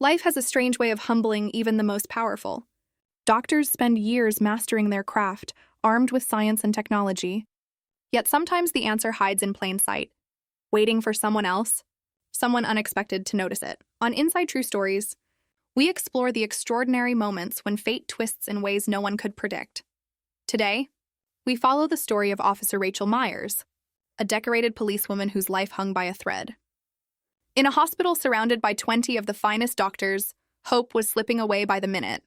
Life has a strange way of humbling even the most powerful. Doctors spend years mastering their craft, armed with science and technology. Yet sometimes the answer hides in plain sight, waiting for someone else, someone unexpected to notice it. On Inside True Stories, we explore the extraordinary moments when fate twists in ways no one could predict. Today, we follow the story of Officer Rachel Myers, a decorated policewoman whose life hung by a thread. In a hospital surrounded by 20 of the finest doctors, hope was slipping away by the minute.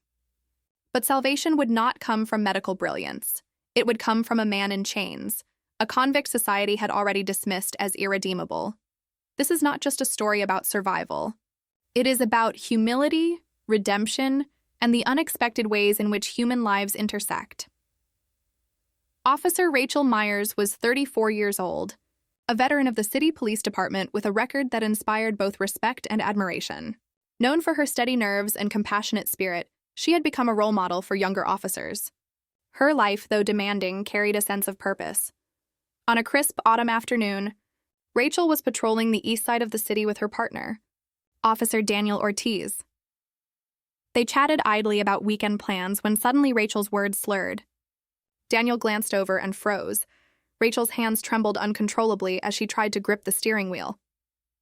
But salvation would not come from medical brilliance. It would come from a man in chains, a convict society had already dismissed as irredeemable. This is not just a story about survival. It is about humility, redemption, and the unexpected ways in which human lives intersect. Officer Rachel Myers was 34 years old, a veteran of the city police department with a record that inspired both respect and admiration. Known for her steady nerves and compassionate spirit, she had become a role model for younger officers. Her life, though demanding, carried a sense of purpose. On a crisp autumn afternoon, Rachel was patrolling the east side of the city with her partner, Officer Daniel Ortiz. They chatted idly about weekend plans when suddenly Rachel's words slurred. Daniel glanced over and froze. Rachel's hands trembled uncontrollably as she tried to grip the steering wheel.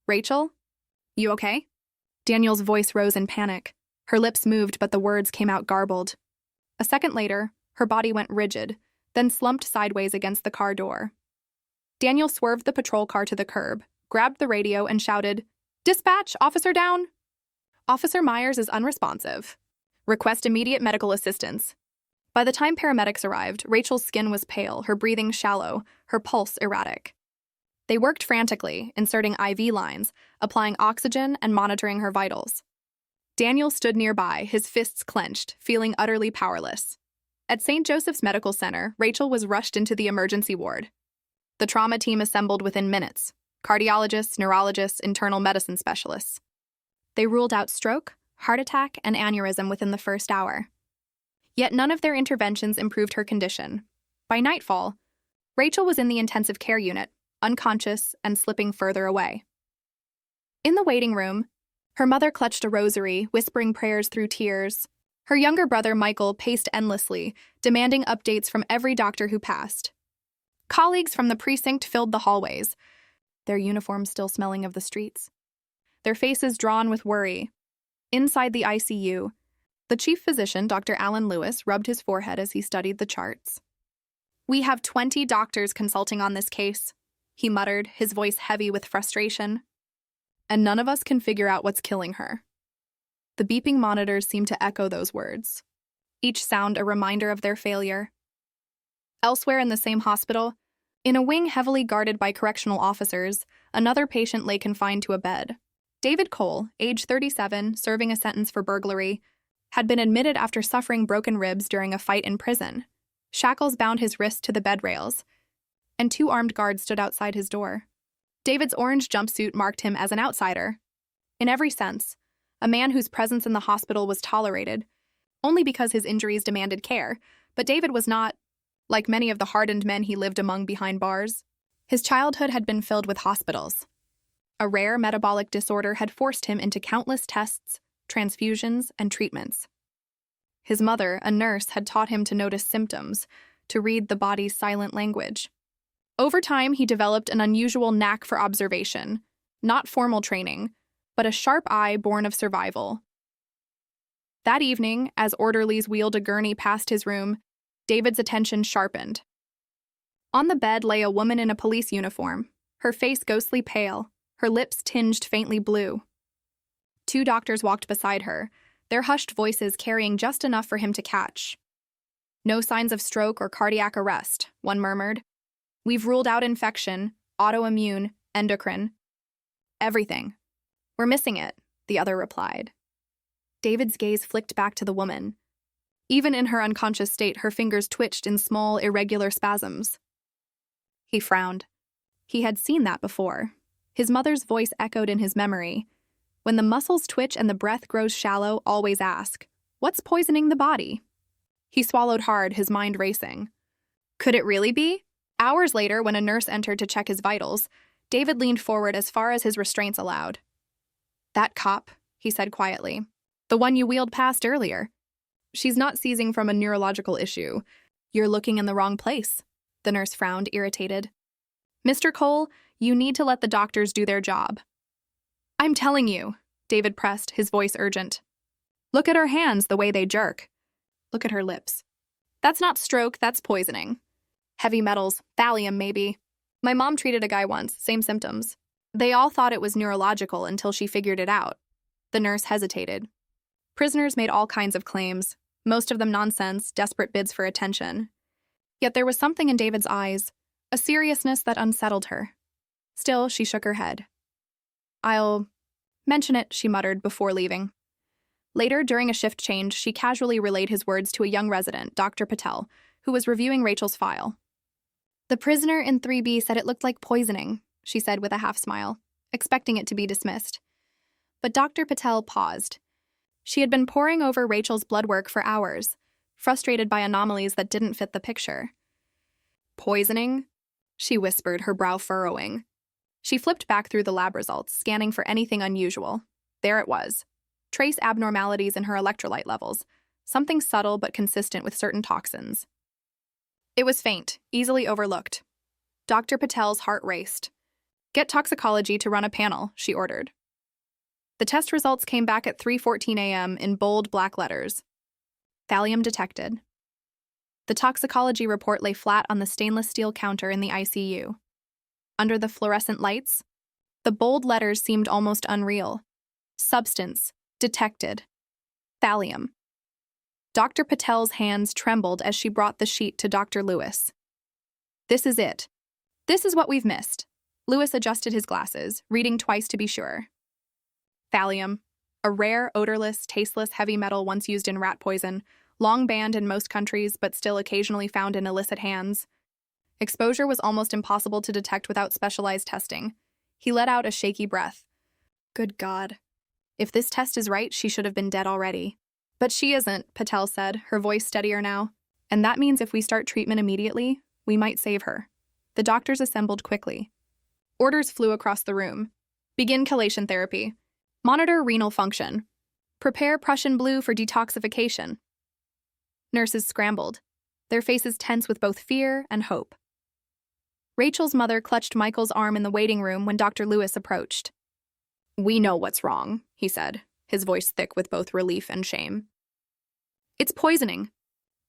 "Rachel? You okay?" Daniel's voice rose in panic. Her lips moved, but the words came out garbled. A second later, her body went rigid, then slumped sideways against the car door. Daniel swerved the patrol car to the curb, grabbed the radio, and shouted, "Dispatch, officer down!" "Officer Myers is unresponsive. Request immediate medical assistance." By the time paramedics arrived, Rachel's skin was pale, her breathing shallow, her pulse erratic. They worked frantically, inserting IV lines, applying oxygen, and monitoring her vitals. Daniel stood nearby, his fists clenched, feeling utterly powerless. At St. Joseph's Medical Center, Rachel was rushed into the emergency ward. The trauma team assembled within minutes: cardiologists, neurologists, internal medicine specialists. They ruled out stroke, heart attack, and aneurysm within the first hour. Yet none of their interventions improved her condition. By nightfall, Rachel was in the intensive care unit, unconscious and slipping further away. In the waiting room, her mother clutched a rosary, whispering prayers through tears. Her younger brother, Michael, paced endlessly, demanding updates from every doctor who passed. Colleagues from the precinct filled the hallways, their uniforms still smelling of the streets, their faces drawn with worry. Inside the ICU, the chief physician, Dr. Alan Lewis, rubbed his forehead as he studied the charts. "We have 20 doctors consulting on this case," he muttered, his voice heavy with frustration. "And none of us can figure out what's killing her." The beeping monitors seemed to echo those words, each sound a reminder of their failure. Elsewhere in the same hospital, in a wing heavily guarded by correctional officers, another patient lay confined to a bed. David Cole, age 37, serving a sentence for burglary, had been admitted after suffering broken ribs during a fight in prison. Shackles bound his wrists to the bed rails, and 2 armed guards stood outside his door. David's orange jumpsuit marked him as an outsider. In every sense, a man whose presence in the hospital was tolerated, only because his injuries demanded care, but David was not, like many of the hardened men he lived among behind bars. His childhood had been filled with hospitals. A rare metabolic disorder had forced him into countless tests, transfusions, and treatments. His mother, a nurse, had taught him to notice symptoms, to read the body's silent language. Over time, he developed an unusual knack for observation, not formal training, but a sharp eye born of survival. That evening, as orderlies wheeled a gurney past his room, David's attention sharpened. On the bed lay a woman in a police uniform, her face ghostly pale, her lips tinged faintly blue. 2 doctors walked beside her, their hushed voices carrying just enough for him to catch. "No signs of stroke or cardiac arrest," one murmured. "We've ruled out infection, autoimmune, endocrine. Everything. We're missing it," the other replied. David's gaze flicked back to the woman. Even in her unconscious state, her fingers twitched in small, irregular spasms. He frowned. He had seen that before. His mother's voice echoed in his memory. "When the muscles twitch and the breath grows shallow, always ask, 'What's poisoning the body?'" He swallowed hard, his mind racing. Could it really be? Hours later, when a nurse entered to check his vitals, David leaned forward as far as his restraints allowed. "That cop," he said quietly. The one you wheeled past earlier. She's not seizing from a neurological issue. You're looking in the wrong place. The nurse frowned, irritated. Mr. Cole, you need to let the doctors do their job. I'm telling you, David pressed, his voice urgent. Look at her hands, the way they jerk. Look at her lips. That's not stroke, that's poisoning. Heavy metals, thallium maybe. My mom treated a guy once, same symptoms. They all thought it was neurological until she figured it out. The nurse hesitated. Prisoners made all kinds of claims, most of them nonsense, desperate bids for attention. Yet there was something in David's eyes, a seriousness that unsettled her. Still, she shook her head. I'll mention it, she muttered before leaving. Later, during a shift change, she casually relayed his words to a young resident, Dr. Patel, who was reviewing Rachel's file. The prisoner in 3B said it looked like poisoning, she said with a half smile, expecting it to be dismissed. But Dr. Patel paused. She had been poring over Rachel's blood work for hours, frustrated by anomalies that didn't fit the picture. Poisoning? She whispered, her brow furrowing. She flipped back through the lab results, scanning for anything unusual. There it was. Trace abnormalities in her electrolyte levels, something subtle but consistent with certain toxins. It was faint, easily overlooked. Dr. Patel's heart raced. Get toxicology to run a panel, she ordered. The test results came back at 3:14 a.m. in bold black letters. Thallium detected. The toxicology report lay flat on the stainless steel counter in the ICU. Under the fluorescent lights, the bold letters seemed almost unreal. Substance detected. Thallium. Dr. Patel's hands trembled as she brought the sheet to Dr. Lewis. This is it. This is what we've missed. Lewis adjusted his glasses, reading twice to be sure. Thallium, a rare, odorless, tasteless heavy metal once used in rat poison, long banned in most countries but still occasionally found in illicit hands. Exposure was almost impossible to detect without specialized testing. He let out a shaky breath. Good God. If this test is right, she should have been dead already. But she isn't, Patel said, her voice steadier now. And that means if we start treatment immediately, we might save her. The doctors assembled quickly. Orders flew across the room. Begin chelation therapy. Monitor renal function. Prepare Prussian blue for detoxification. Nurses scrambled, their faces tense with both fear and hope. Rachel's mother clutched Michael's arm in the waiting room when Dr. Lewis approached. We know what's wrong, he said, his voice thick with both relief and shame. It's poisoning.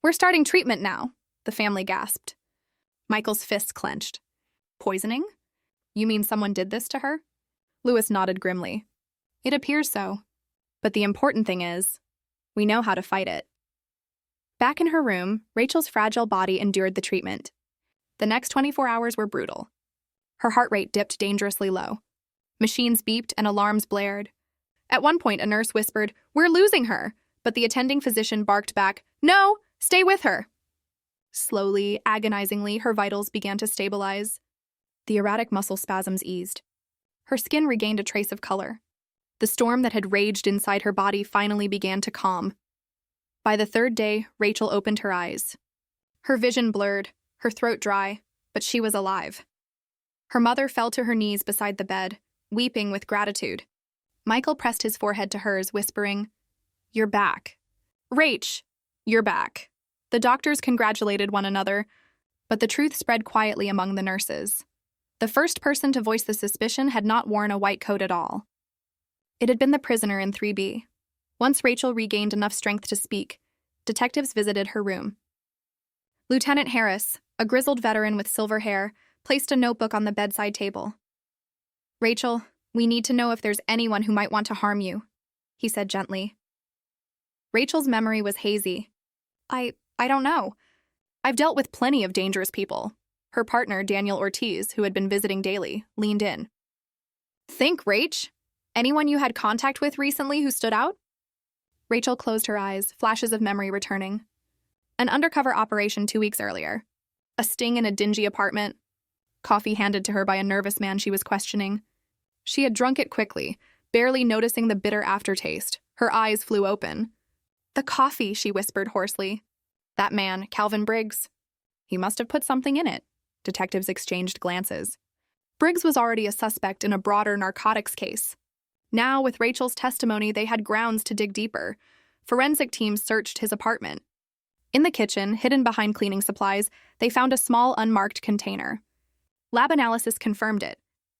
We're starting treatment now, the family gasped. Michael's fists clenched. Poisoning? You mean someone did this to her? Lewis nodded grimly. It appears so. But the important thing is, we know how to fight it. Back in her room, Rachel's fragile body endured the treatment. The next 24 hours were brutal. Her heart rate dipped dangerously low. Machines beeped and alarms blared. At one point, a nurse whispered, "We're losing her," but the attending physician barked back, "No, stay with her." Slowly, agonizingly, her vitals began to stabilize. The erratic muscle spasms eased. Her skin regained a trace of color. The storm that had raged inside her body finally began to calm. By the third day, Rachel opened her eyes. Her vision blurred, her throat dry, but she was alive. Her mother fell to her knees beside the bed, weeping with gratitude. Michael pressed his forehead to hers, whispering, "You're back. Rach, you're back." The doctors congratulated one another, but the truth spread quietly among the nurses. The first person to voice the suspicion had not worn a white coat at all. It had been the prisoner in 3B. Once Rachel regained enough strength to speak, detectives visited her room. Lieutenant Harris, a grizzled veteran with silver hair, placed a notebook on the bedside table. "Rachel, we need to know if there's anyone who might want to harm you," he said gently. Rachel's memory was hazy. I don't know. I've dealt with plenty of dangerous people." Her partner, Daniel Ortiz, who had been visiting daily, leaned in. "Think, Rach. Anyone you had contact with recently who stood out?" Rachel closed her eyes, flashes of memory returning. An undercover operation 2 weeks earlier. A sting in a dingy apartment. Coffee handed to her by a nervous man she was questioning. She had drunk it quickly, barely noticing the bitter aftertaste. Her eyes flew open. "The coffee," she whispered hoarsely. "That man, Calvin Briggs. He must have put something in it." Detectives exchanged glances. Briggs was already a suspect in a broader narcotics case. Now, with Rachel's testimony, they had grounds to dig deeper. Forensic teams searched his apartment. In the kitchen, hidden behind cleaning supplies, they found a small unmarked container. Lab analysis confirmed it.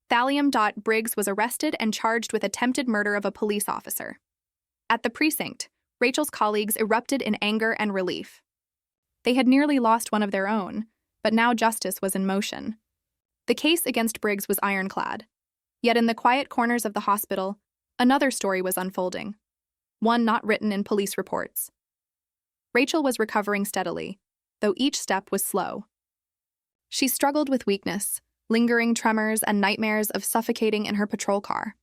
Thallium. Briggs was arrested and charged with attempted murder of a police officer. At the precinct, Rachel's colleagues erupted in anger and relief. They had nearly lost one of their own, but now justice was in motion. The case against Briggs was ironclad. Yet in the quiet corners of the hospital, another story was unfolding, one not written in police reports. Rachel was recovering steadily, though each step was slow. She struggled with weakness, lingering tremors, and nightmares of suffocating in her patrol car.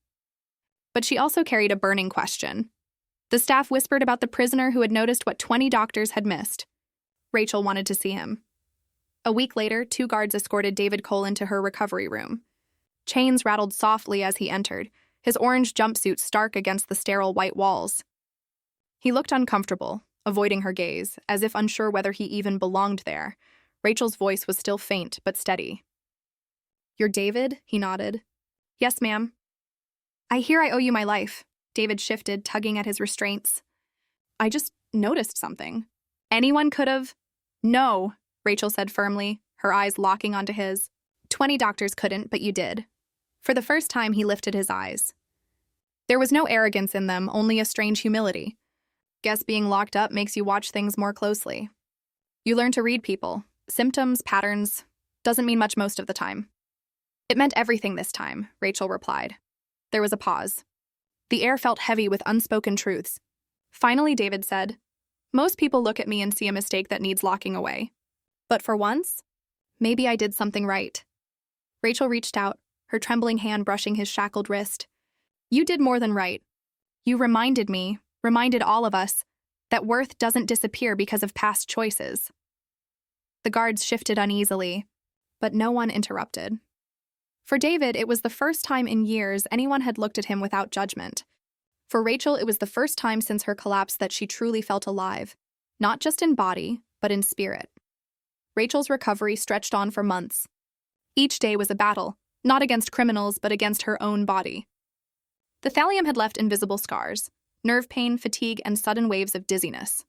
But she also carried a burning question. The staff whispered about the prisoner who had noticed what 20 doctors had missed. Rachel wanted to see him. A week later, 2 guards escorted David Cole into her recovery room. Chains rattled softly as he entered, his orange jumpsuit stark against the sterile white walls. He looked uncomfortable, avoiding her gaze, as if unsure whether he even belonged there. Rachel's voice was still faint but steady. "You're David?" he nodded. "Yes, ma'am." "I hear I owe you my life." David shifted, tugging at his restraints. "I just noticed something." "Anyone could have—" "No," Rachel said firmly, her eyes locking onto his. 20 doctors couldn't, but you did." For the first time, he lifted his eyes. There was no arrogance in them, only a strange humility. "Guess being locked up makes you watch things more closely. You learn to read people. Symptoms, patterns. Doesn't mean much most of the time." "It meant everything this time," Rachel replied. There was a pause. The air felt heavy with unspoken truths. Finally, David said, "Most people look at me and see a mistake that needs locking away. But for once, maybe I did something right." Rachel reached out, her trembling hand brushing his shackled wrist. "You did more than right. You reminded me, reminded all of us, that worth doesn't disappear because of past choices." The guards shifted uneasily, but no one interrupted. For David, it was the first time in years anyone had looked at him without judgment. For Rachel, it was the first time since her collapse that she truly felt alive, not just in body, but in spirit. Rachel's recovery stretched on for months. Each day was a battle, not against criminals, but against her own body. The thallium had left invisible scars, nerve pain, fatigue, and sudden waves of dizziness.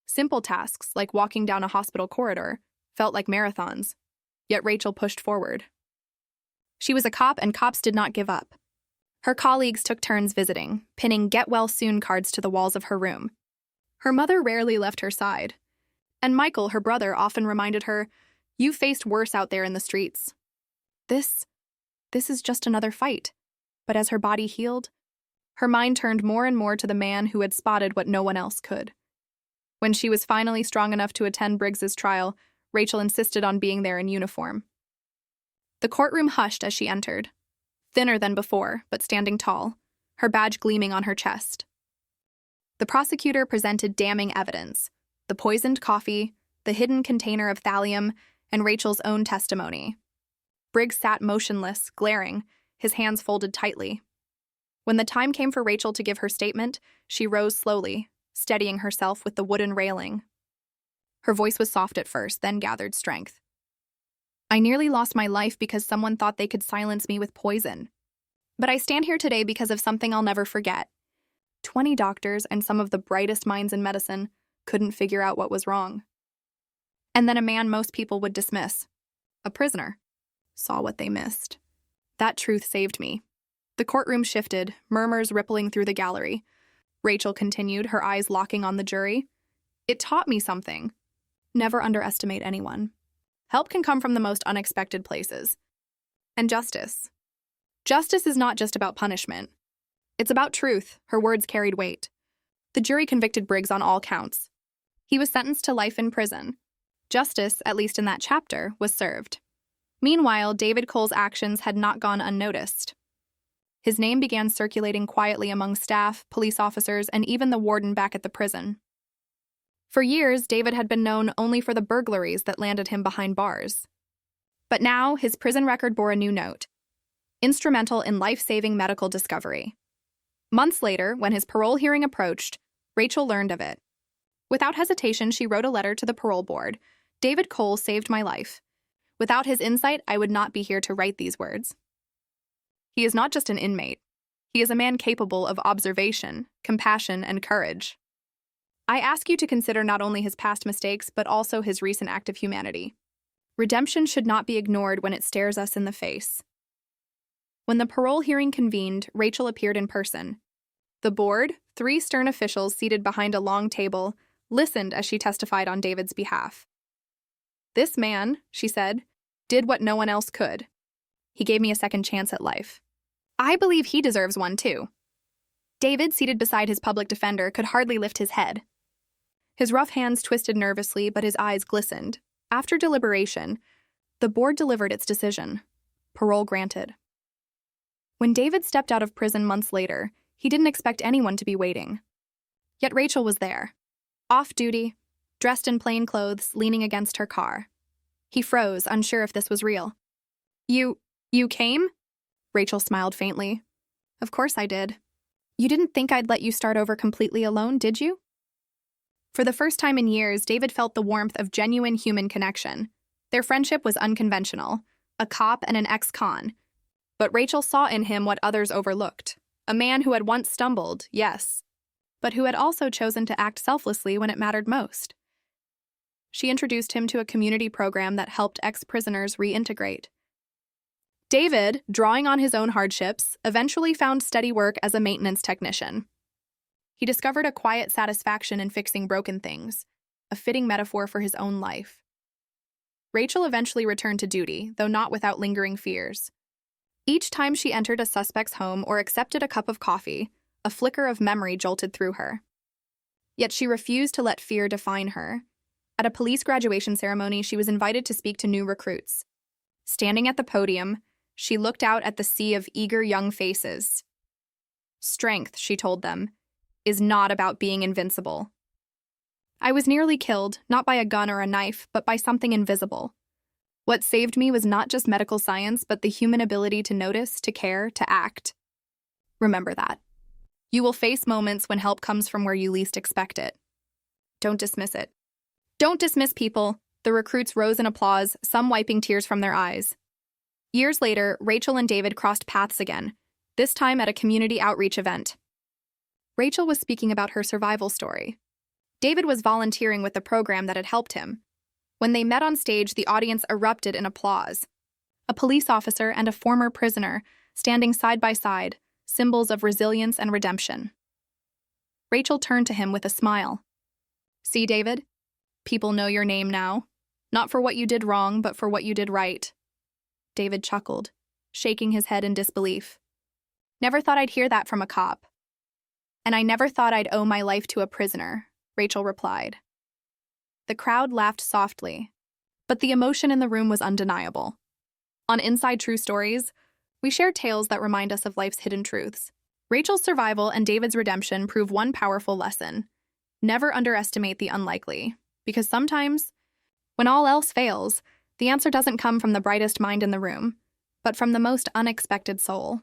Simple tasks, like walking down a hospital corridor, felt like marathons, yet Rachel pushed forward. She was a cop, and cops did not give up. Her colleagues took turns visiting, pinning get-well-soon cards to the walls of her room. Her mother rarely left her side. And Michael, her brother, often reminded her, "You faced worse out there in the streets." This is just another fight. But as her body healed, her mind turned more and more to the man who had spotted what no one else could. When she was finally strong enough to attend Briggs's trial, Rachel insisted on being there in uniform. The courtroom hushed as she entered, thinner than before, but standing tall, her badge gleaming on her chest. The prosecutor presented damning evidence: the poisoned coffee, the hidden container of thallium, and Rachel's own testimony. Briggs sat motionless, glaring, his hands folded tightly. When the time came for Rachel to give her statement, she rose slowly, steadying herself with the wooden railing. Her voice was soft at first, then gathered strength. "I nearly lost my life because someone thought they could silence me with poison. But I stand here today because of something I'll never forget. 20 doctors and some of the brightest minds in medicine couldn't figure out what was wrong. And then a man most people would dismiss, a prisoner, saw what they missed. That truth saved me." The courtroom shifted, murmurs rippling through the gallery. Rachel continued, her eyes locking on the jury. "It taught me something. Never underestimate anyone. Help can come from the most unexpected places. And justice. Justice is not just about punishment. It's about truth." Her words carried weight. The jury convicted Briggs on all counts. He was sentenced to life in prison. Justice, at least in that chapter, was served. Meanwhile, David Cole's actions had not gone unnoticed. His name began circulating quietly among staff, police officers, and even the warden back at the prison. For years, David had been known only for the burglaries that landed him behind bars. But now, his prison record bore a new note: instrumental in life-saving medical discovery. Months later, when his parole hearing approached, Rachel learned of it. Without hesitation, she wrote a letter to the parole board. "David Cole saved my life. Without his insight, I would not be here to write these words. He is not just an inmate. He is a man capable of observation, compassion, and courage. I ask you to consider not only his past mistakes, but also his recent act of humanity. Redemption should not be ignored when it stares us in the face. When the parole hearing convened, Rachel appeared in person. The board, 3 stern officials seated behind a long table, listened as she testified on David's behalf. "This man," she said, "did what no one else could. He gave me a second chance at life. I believe he deserves one too." David, seated beside his public defender, could hardly lift his head. His rough hands twisted nervously, but his eyes glistened. After deliberation, the board delivered its decision. Parole granted. When David stepped out of prison months later, he didn't expect anyone to be waiting. Yet Rachel was there, off duty, dressed in plain clothes, leaning against her car. He froze, unsure if this was real. You came?" Rachel smiled faintly. "Of course I did. You didn't think I'd let you start over completely alone, did you?" For the first time in years, David felt the warmth of genuine human connection. Their friendship was unconventional, a cop and an ex-con. But Rachel saw in him what others overlooked. A man who had once stumbled, yes, but who had also chosen to act selflessly when it mattered most. She introduced him to a community program that helped ex-prisoners reintegrate. David, drawing on his own hardships, eventually found steady work as a maintenance technician. He discovered a quiet satisfaction in fixing broken things, a fitting metaphor for his own life. Rachel eventually returned to duty, though not without lingering fears. Each time she entered a suspect's home or accepted a cup of coffee, a flicker of memory jolted through her. Yet she refused to let fear define her. At a police graduation ceremony, she was invited to speak to new recruits. Standing at the podium, she looked out at the sea of eager young faces. "Strength," she told them, "is not about being invincible. I was nearly killed, not by a gun or a knife, but by something invisible. What saved me was not just medical science, but the human ability to notice, to care, to act. Remember that. You will face moments when help comes from where you least expect it. Don't dismiss it. Don't dismiss people." The recruits rose in applause, some wiping tears from their eyes. Years later, Rachel and David crossed paths again, this time at a community outreach event. Rachel was speaking about her survival story. David was volunteering with the program that had helped him. When they met on stage, the audience erupted in applause. A police officer and a former prisoner, standing side by side, symbols of resilience and redemption. Rachel turned to him with a smile. "See, David? People know your name now. Not for what you did wrong, but for what you did right." David chuckled, shaking his head in disbelief. "Never thought I'd hear that from a cop." "And I never thought I'd owe my life to a prisoner," Rachel replied. The crowd laughed softly, but the emotion in the room was undeniable. On Inside True Stories, we share tales that remind us of life's hidden truths. Rachel's survival and David's redemption prove one powerful lesson. Never underestimate the unlikely, because sometimes, when all else fails, the answer doesn't come from the brightest mind in the room, but from the most unexpected soul.